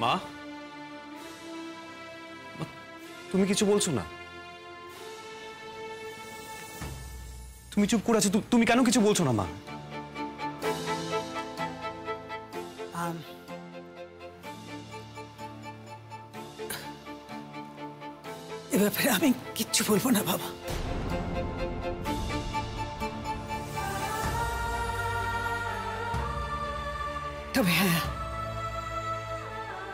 মা, তুমি কিছু বলছো না? তুমি চুপ করে আছো, তুমি কেন কিছু বলছো না মা? এ ব্যাপারে আমি কিচ্ছু বলবো না বাবা। তবে হ্যাঁ,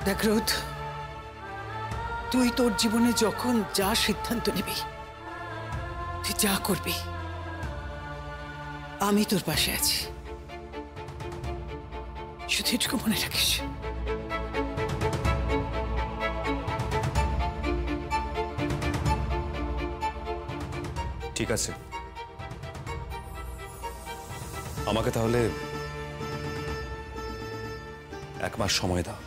দেখ রোদ, তুই তোর জীবনে যখন যা সিদ্ধান্ত নিবি, তুই যা করবি, আমি তোর পাশে আছি, শুধু এটুকু মনে রাখিস। ঠিক আছে, আমাকে তাহলে 1 মাস সময় দাও।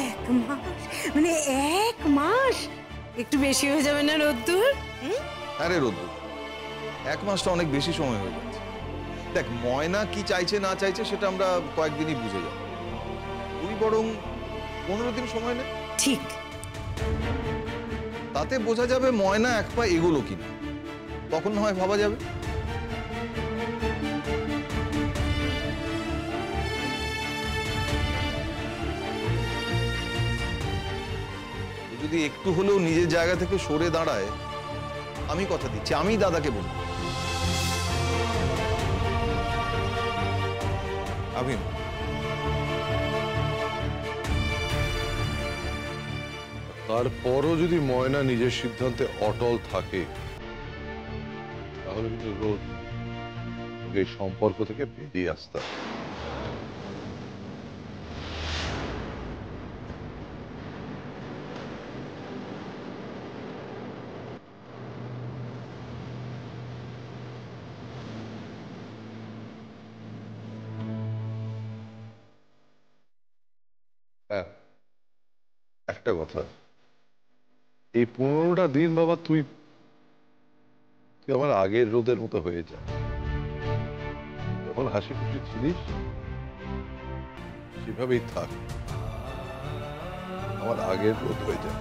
1 মাস? মানে 1 মাস একটু বেশি হয়ে যাবে না রোদ্দুর? আরে রোদ্দুর, 1 মাসটা অনেক বেশি সময় হয়ে যাচ্ছে। দেখ, ময়না কি চাইছে না চাইছে সেটা আমরা কয়েকদিনই বুঝে যাব। তুই বরং 15 দিন সময় নে। ঠিক, তাতে বোঝা যাবে ময়না 1 পা এগোলো কিনা, তখন না হয় ভাবা যাবে। যদি একটু হলেও নিজের জায়গা থেকে সরে দাঁড়ায়, আমি কথা দিচ্ছি, আমি দাদাকে বলবো। আমিন, তারপরও যদি ময়না নিজের সিদ্ধান্তে অটল থাকে, তাহলে কিন্তু রোজ এই সম্পর্ক থেকে বেরিয়ে আসতে হবে। হ্যাঁ, একটা কথা, এই 15টা দিন বাবা তুই আমার আগের রোদের মতো হয়ে যা। যখন হাসি খুশি ছিলিস সেভাবেই থাক, আমার আগের রোদ হয়ে যা।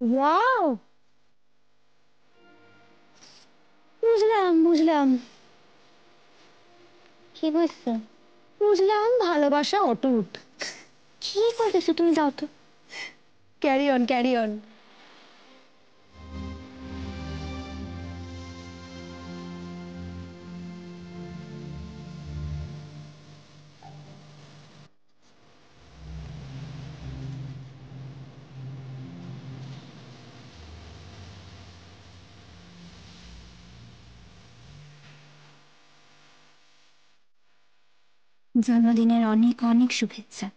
ওয়াও, বুঝলাম বুঝলাম, কি বুঝছো? বুঝলাম ভালোবাসা অটুট। কি করতেছো তুমি? যাও তো, ক্যারি অন ক্যারি অন। জন্মদিনের অনেক অনেক শুভেচ্ছা।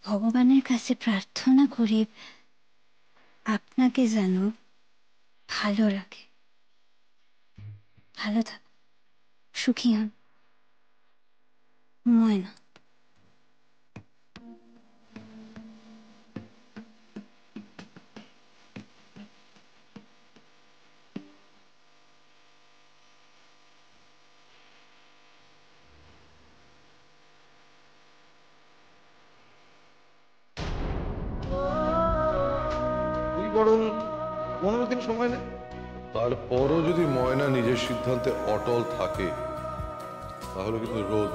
ভগবানের কাছে প্রার্থনা করি আপনাকে যেন ভালো রাখে, ভালো থাক, সুখী হন। ময়না। তুই বরং 15 দিন সময় নে। তারপরও যদি ময়না নিজের সিদ্ধান্তে অটল থাকে, তাহলে কিন্তু রোজ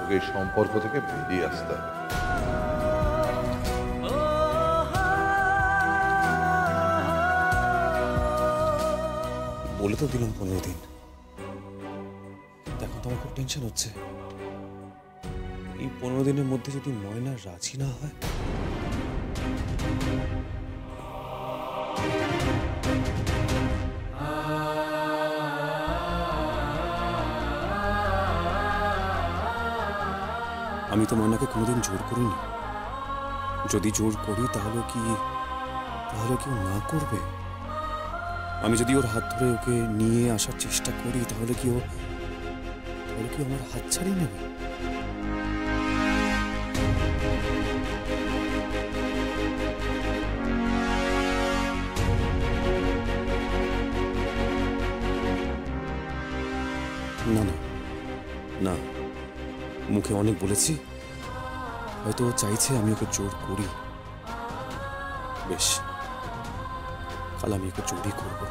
ওকে এই সম্পর্ক থেকে বেরিয়ে আসতে হবে। বলে তো দিলাম 15 দিন। এখন তো আমার খুব টেনশন হচ্ছে, এই 15 দিনের মধ্যে যদি ময়না রাজি না হয়। আমি তো ময়নাকে কোনোদিন জোর করিনি। যদি জোর করি তাহলে কি ও না করবে? আমি যদি ওর হাত ধরে ওকে নিয়ে আসার চেষ্টা করি তাহলে কি ও আমার হাত ছাড়িয়ে নেবে? না না না, মুখে অনেক বলেছি, হয়তো ও চাইছে আমি ওকে জোর করি। বেশ, কাল আমি ওকে জোরই করবো।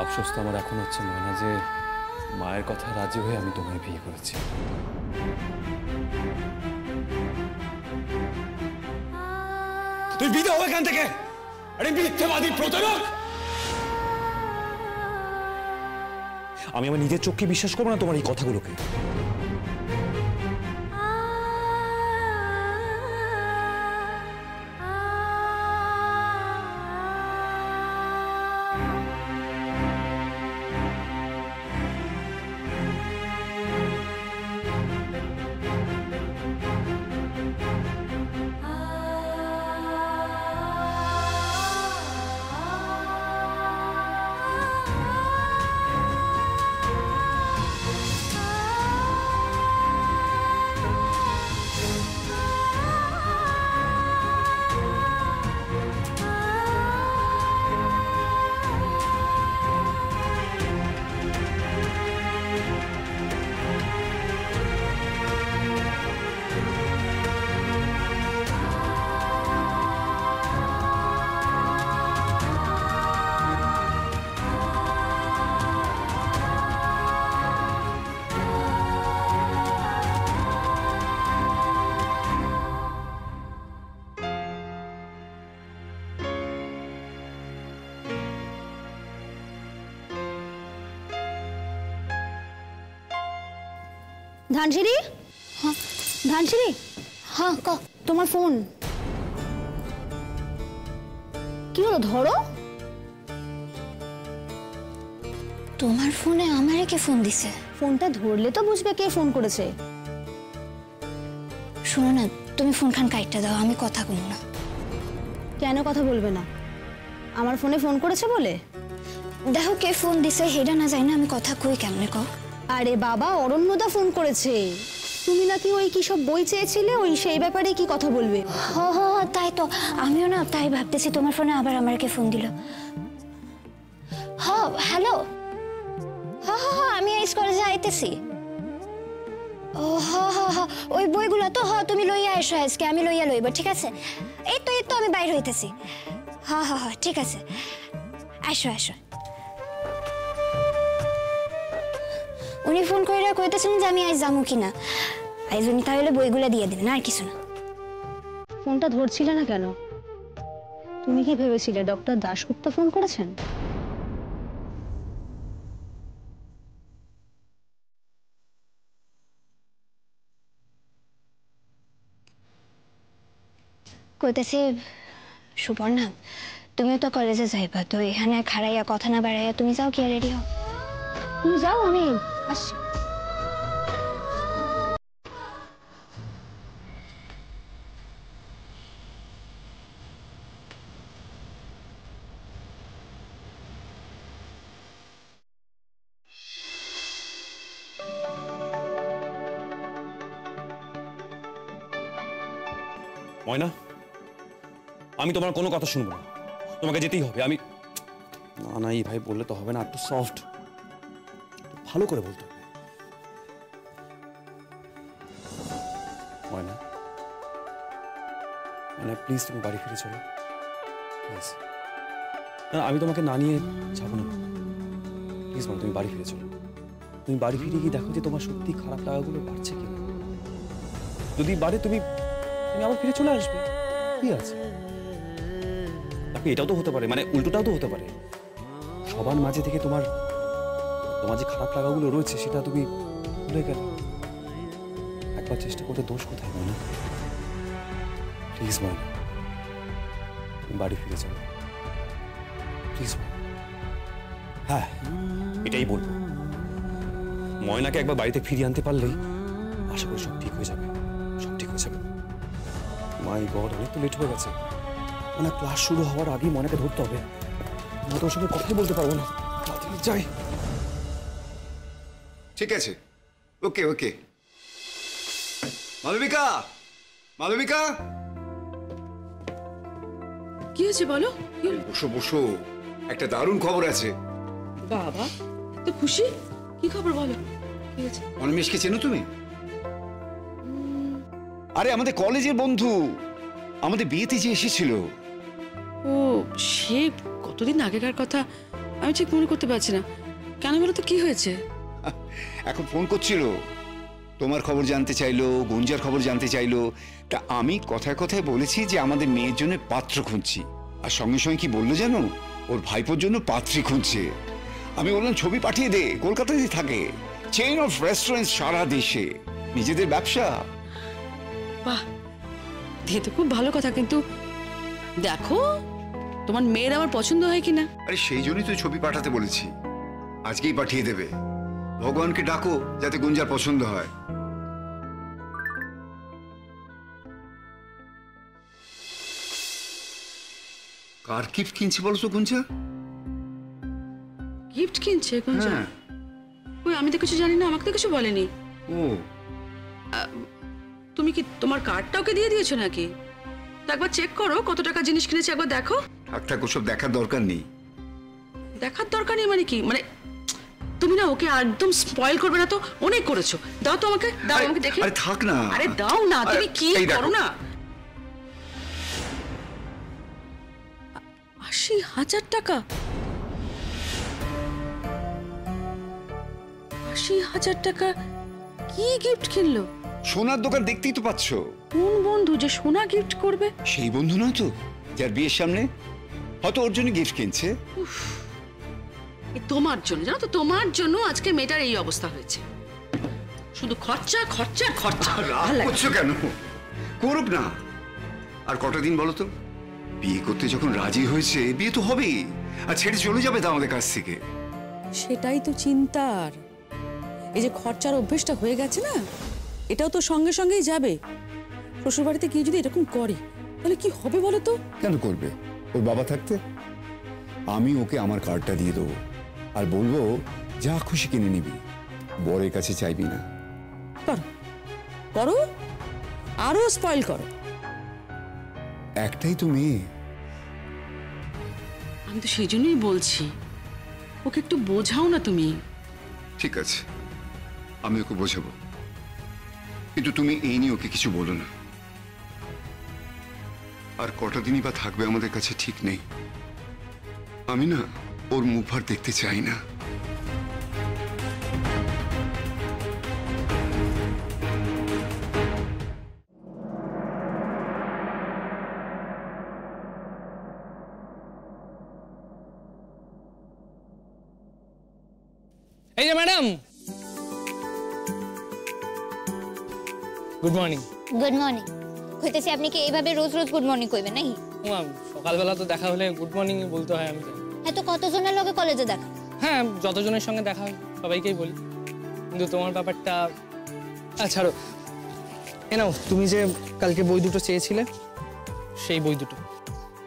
আফসোস তো আমার এখন হচ্ছে ময়না, যে মায়ের কথা রাজি হয়ে আমি তোমায় বিয়ে করেছি। তুই বিদায় হও এখান থেকে। আরে মিথ্যাবাদী প্রতারক! আমি আমার নিজের চোখকে বিশ্বাস করবো না তোমার এই কথাগুলোকে। ধানসিঁড়ি, হ্যাঁ ধানসিঁড়ি, হ্যাঁ ক, তোমার ফোন। কি হলো, ধরো। তোমার ফোনে আমারে কে ফোন দিছে? ফোনটা ধরলে তো বুঝবে কে ফোন করেছে। শোনো না, তুমি ফোনখান কাইটটা দাও, আমি কথা বলবো না। কেন কথা বলবে না? আমার ফোনে ফোন করেছে বলে? দেখো কে ফোন দিছে হেডা না যায় না, আমি কথা কই কেমনে কও? আরে বাবা, অরণ্যদা ফোন করেছে। তুমি নাকি ওই কি সব বই চেয়েছিলে, ওই সেই ব্যাপারে কি কথা বলবে? হ হ তাই তো, আমিও না তাই ভাবতেছি তোমার ফোনে আবার আমাকে ফোন দিল। হ হ্যালো, হ হ হ আমি আইস কলেজে আইতেছি। ও হ হ হ ওই বইগুলো তো হ তুমি লইয়া এসো আজকে, আমি লইয়া লইব, ঠিক আছে? এই তো আমি বাইরে হইতেছি। হ হ হ ঠিক আছে, আসো আসো। উনি ফোন করে কইতেছেন যে আমি আজ যাবো কিনা। আজ উনি তাহলে বইগুলো দিয়ে দেবেন, আর কিছু না। ফোনটা ধরছিলে না কেন? তুমি কি ভেবেছিলে ডক্টর দাশগুপ্ত ফোন করেছেন? কইতেছে সুবর্ণা, তুমিও তো কলেজে যাইবা, তো এখানে খাড়াইয়া কথা না বাড়াইয়া তুমি যাও, কি রেডি হও। তুমি যাও, আমি আসছি। ময়না, আমি তোমার কোনো কথা শুনবো না, তোমাকে যেতেই হবে। আমি না না এই ভাই বললে তো হবে না, একটু সফট, ভালো করে বলতে হবে। ময়না, মানে প্লিজ তুমি বাড়ি ফিরে চলো প্লিজ। না আমি তোমাকে না নিয়ে যাবো না, প্লিজ মনে তুমি বাড়ি ফিরে চলো। তুমি বাড়ি ফিরে গিয়ে দেখো যে তোমার সত্যি খারাপ লাগাগুলো বাড়ছে কিনা। যদি বাড়ে তুমি তুমি আবার ফিরে চলে আসবে, কি আছে? আপনি এটাও তো হতে পারে, মানে উল্টোটাও তো হতে পারে, সবার মাঝে থেকে তোমার যে খারাপ লাগাগুলো রয়েছে সেটা তুমি ভুলে গেলে। একবার চেষ্টা করতে দোষ কোথায় মনে? প্লিজ ময়না, বাড়ি ফিরে যাও প্লিজ। হ্যাঁ এটাই বলবো, ময়নাকে একবার বাড়িতে ফিরিয়ে আনতে পারলেই আশা করি সব ঠিক হয়ে যাবে, সব ঠিক হয়ে যাবে। মাই গড, অনেক তো লেট হয়ে গেছে, মানে ক্লাস শুরু হওয়ার আগেই ময়নাকে ধরতে হবে, আমি তোর সঙ্গে কথাই বলতে পারবো না। তাড়াতাড়ি যাই। ঠিক আছে, ওকে ওকে। মালবিকা, মালবিকা, কি হয়েছে বলো? বসো বসো, একটা দারুণ খবর আছে। বাবা তো খুশি, কি খবর বলো? কি হয়েছে? অনিমেষকে চেনো তুমি? আরে আমাদের কলেজের বন্ধু, আমাদের বিয়েতে যে এসেছিল। ও সে কতদিন আগেকার কথা, আমি ঠিক মনে করতে পারছি না। কেন বলো তো, কি হয়েছে? এখন ফোন করছিল, তোমার খবর জানতে চাইলো, গুঞ্জার খবর জানতে চাইলো। তা আমি কথায় কথায় বলেছি যে আমাদের মেয়ের জন্য পাত্র খুঁজছি, আর সঙ্গে সঙ্গে কি বললো জানো, ওর ভাইপোর জন্য পাত্রী খুঁজছে। আমি বললাম ছবি পাঠিয়ে দে, কলকাতায় থাকে, চেইন অফ রেস্টুরেন্ট সারা দেশে, নিজেদের ব্যবসা। বাহ, এ তো খুব ভালো কথা, কিন্তু দেখো তোমার মেয়ের আমার পছন্দ হয় কিনা। আরে সেই জন্যই তো ছবি পাঠাতে বলেছি, আজকেই পাঠিয়ে দেবে। ভগবানকে ডাকো যাতে গুঞ্জার পছন্দ হয়। কার গিফট কিনছি বলো তো গুঞ্জা? গিফট কিনছে গুঞ্জা? হ্যাঁ। ওই আমি তো কিছু জানি না, আমাকে তো কিছু বলেনি। ও তুমি কি তোমার কার্ডটা ওকে দিয়ে দিয়েছো নাকি? তো একবার চেক করো কত টাকা জিনিস কিনেছে, একবার দেখো। থাক থাক, ওসব দেখার দরকার নেই। দেখার দরকার নেই মানে কি? মানে তুমি না ওকে একদম স্পয়েল করবে না তো, অনেক করেছো। দাও তো আমাকে, দাও আমাকে দেখি। আরে থাক না। আরে দাও না, তুমি কি করো না। ৮০,০০০ টাকা? ৮০,০০০ টাকা কি গিফট কিনলো? সোনার দোকান দেখতেই তো পাচ্ছ। কোন বন্ধু যে সোনা গিফট করবে? সেই বন্ধু নয় তো যার বিয়ের সামনে, হয়তো ওর জন্য গিফট কিনছে। তোমার জন্য, জানো তো, তোমার জন্য আজকে মেয়েটার এই অবস্থা হয়েছে। শুধু খরচা খরচা খরচা। রাগ করছো কেন? করুক না। আর কটা দিন বলো তো, বিয়ে করতে যখন রাজি হয়েছে, বিয়ে তো হবেই, আর ছেড়ে চলে যাবে তো আমাদের কাছ থেকে। সেটাই তো চিন্তার। এই যে খরচার অভ্যেসটা হয়ে গেছে না, এটাও তো সঙ্গে সঙ্গেই যাবে। শ্বশুর বাড়িতে গিয়ে যদি এরকম করে তাহলে কি হবে বলো তো? কেন করবে? ওর বাবা থাকতে আমি ওকে আমার কার্ডটা দিয়ে দেবো আর বলবো যা খুশি কিনে নিবি, বরের কাছে চাইবি না। করো করো, আরো স্পয়েল করো। একটাই তো মেয়ে। আমি তো সেই জন্যই বলছি, ওকে একটু বোঝাও না তুমি। ঠিক আছে, আমি ওকে বোঝাবো, কিন্তু তুমি এই নিয়ে ওকে কিছু বলো না। আর কটা দিনই বা থাকবে আমাদের কাছে ঠিক নেই। আমি না ওর মুখ ভার দেখতে চাই না। এই যে madam, good morning. Good morning. কইতেছি আপনি কি এইভাবে রোজ রোজ গুড মর্নিং কইবেন নাকি? সকালবেলা তো দেখা হলে গুড মর্নিং বলতে হয়। আমি জানি। হ্যাঁ, তো কতজনের লগে কলেজে দেখা? হ্যাঁ, যতজনের সঙ্গে দেখা হয় সবাইকেই বলি, কিন্তু তোমার ব্যাপারটা ছাড়ো। এ নাও, তুমি যে কালকে বই দুটো চেয়েছিলে, সেই বই দুটো।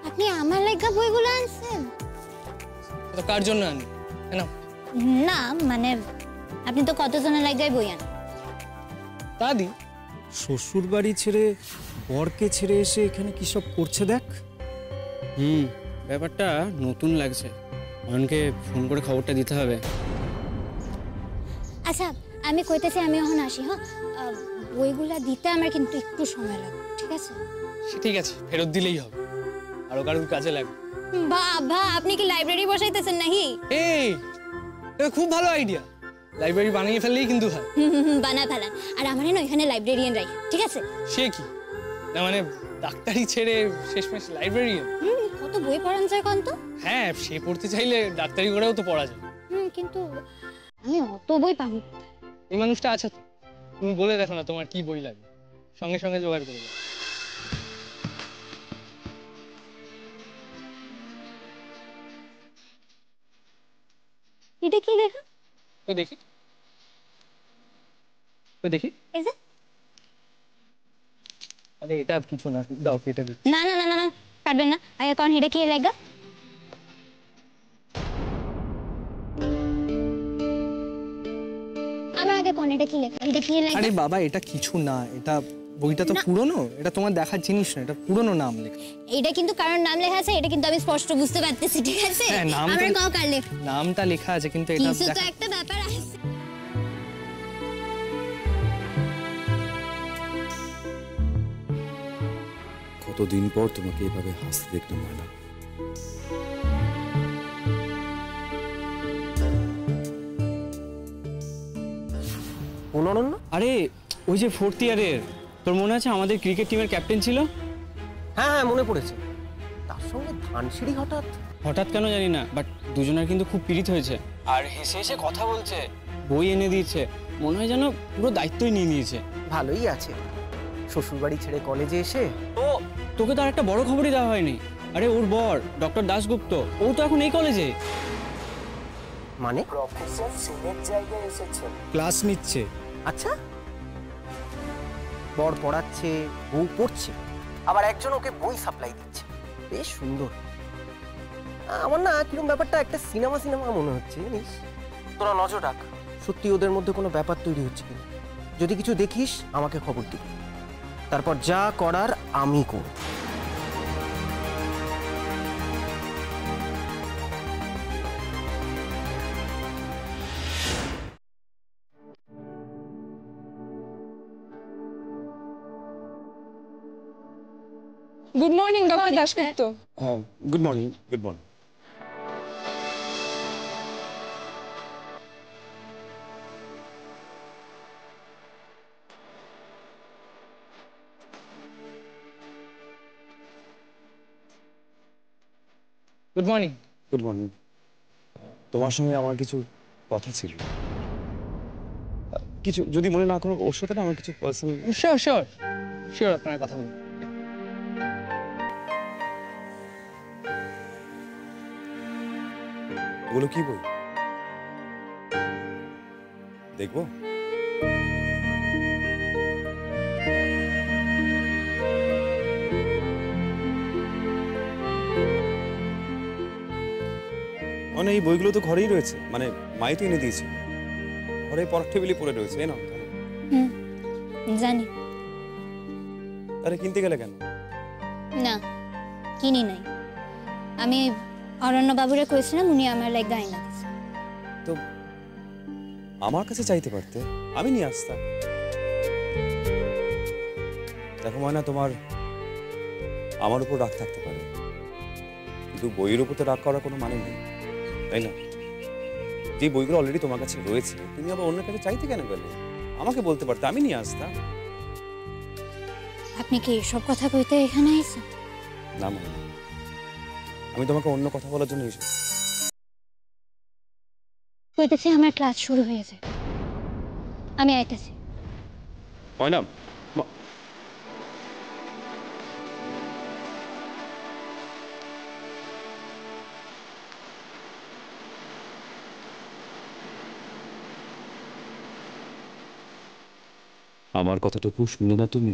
আপনি আমার লাগা বইগুলো আনছেন? তো কার জন্য আনি? এ নাও। না মানে আপনি তো কতজনের লাগাই বই আনেন। দাদি শ্বশুর বাড়ি ছেড়ে বরকে ছেড়ে এসে এখানে কি সব করছে দেখ। ব্যাপারটা নতুন লাগছে। অয়নকে ফোন করে খবরটা দিতে হবে। আচ্ছা, আমি কইতেছি আমি এখন আসি। হ্যাঁ, বইগুলা দিতে আমার কিন্তু একটু সময় লাগবে, ঠিক আছে? ঠিক আছে, ফেরত দিলেই হবে, আরো কারোর কাজে লাগবে। বাবা, আপনি কি লাইব্রেরি বসাইতেছেন নাকি? এই, এটা খুব ভালো আইডিয়া। লাইব্রেরি বানিয়ে ফেললেই কিন্তু হয়। বানা ফেলান। আর আমার না এখানে লাইব্রেরিয়ান রাই, ঠিক আছে? সে কি না, মানে ডাক্তারি ছেড়ে শেষমেশ লাইব্রেরিয়ান। কত বই পড়ান যায় কোন তো? হ্যাঁ, সে পড়তে চাইলে ডাক্তারি করেও তো পড়া যায়। কিন্তু আমি অত বই পাবো? এই মানুষটা আছে তো, তুমি বলে দেখো না তোমার কি বই লাগবে, সঙ্গে সঙ্গে জোগাড় করে দেবো। এটা কি লেখা? তো দেখি, তো দেখি। এই যে, আরে এটা কিছু না, দাও কেটে দিই। না না না না, কাটবেন না। আগে কোন এটা কি লেখা? আমার আগে কোন এটা কি লেখা? এটা কি লেখা? আরে বাবা, এটা কিছু না, এটা বইটা তো পুরনো, এটা তোমার দেখার জিনিস না, এটা পুরনো নাম লেখা। এটা কিন্তু কারণ নাম লেখা আছে, এটা কিন্তু আমি স্পষ্ট বুঝতে পারতেছি, ঠিক আছে? হ্যাঁ, আমার কাও কার লেখা? নামটা লেখা আছে, কিন্তু এটা কিছু তো একটা ব্যাপার আছে। কতদিন পর তোমাকে এভাবে হাসতে দেখলাম ময়না। অনন্য? আরে ওই যে 4th ইয়ারের, তোর মনে আছে আমাদের ক্রিকেট টিমের ক্যাপ্টেন ছিল? হ্যাঁ হ্যাঁ, মনে পড়েছে। তার সঙ্গে ধানসিঁড়ি হঠাৎ হঠাৎ কেন জানি না, বাট দুজনের কিন্তু খুব পীড়িত হয়েছে। আর হেসে হেসে কথা বলছে, বই এনে দিয়েছে, মনে হয় যেন পুরো দায়িত্বই নিয়ে নিয়েছে। ভালোই আছে, শ্বশুর বাড়ি ছেড়ে কলেজে এসে। ও, তোকে তো আর একটা বড় খবরই দেওয়া হয়নি। আরে ওর বর ডক্টর দাশগুপ্ত, ও তো এখন এই কলেজে। মানে প্রফেসর সিনের জায়গায় এসেছে, ক্লাস নিচ্ছে। আচ্ছা, বর পড়াচ্ছে, বউ পড়ছে, আবার একজন ওকে বই সাপ্লাই দিচ্ছে। বেশ সুন্দর। আমার না কিরকম ব্যাপারটা একটা সিনেমা সিনেমা মনে হচ্ছে, জানিস? তোরা নজর রাখ, সত্যি ওদের মধ্যে কোনো ব্যাপার তৈরি হচ্ছে কিনা। যদি কিছু দেখিস আমাকে খবর দিবি, তারপর যা করার আমি করব। Good morning doctor Dasgupta. Good morning. Good morning. Good morning. Good morning. তোমার সঙ্গে আমার কিছু কথা ছিল, কিছু যদি মনে না করো। ওর সাথে না আমার কিছু পার্সোনাল। শিওর শিওর শিওর, আপনার কথা বলুন। ওগুলো কি বই দেখবো? মানে এই বইগুলো তো ঘরেই রয়েছে, মানে মাই তো এনে দিয়েছে, ঘরে পড়ার টেবিলে পড়ে রয়েছে, এই নাও। হুম, জানি। তাহলে কিনতে গেলে কেন? না, কিনি নাই। আমি অরণ্য বাবুরে কইছিলাম, উনি আমার লাগা আইনা দিছে। তো আমার কাছে চাইতে পারতে, আমি নিয়ে আসতাম। দেখো ময়না, তোমার আমার উপর রাগ থাকতে পারে, কিন্তু বইয়ের উপর তো রাগ করার কোনো মানে নেই, তাই না? যে বইগুলো অলরেডি তোমার কাছে রয়েছে, তুমি আবার অন্যের কাছে চাইতে কেন গেলে? আমাকে বলতে পারতে, আমি নিয়ে আসতাম। আপনি কি সব কথা কইতে এখানে আইছেন? না ময়না, আমি তোমাকে অন্য কথা বলার জন্য এসেছি। কইতেছি আমার ক্লাস শুরু হয়েছে, আমি আইতেছি। ময়না, আমার কথাটুকু শুনলে না তুমি?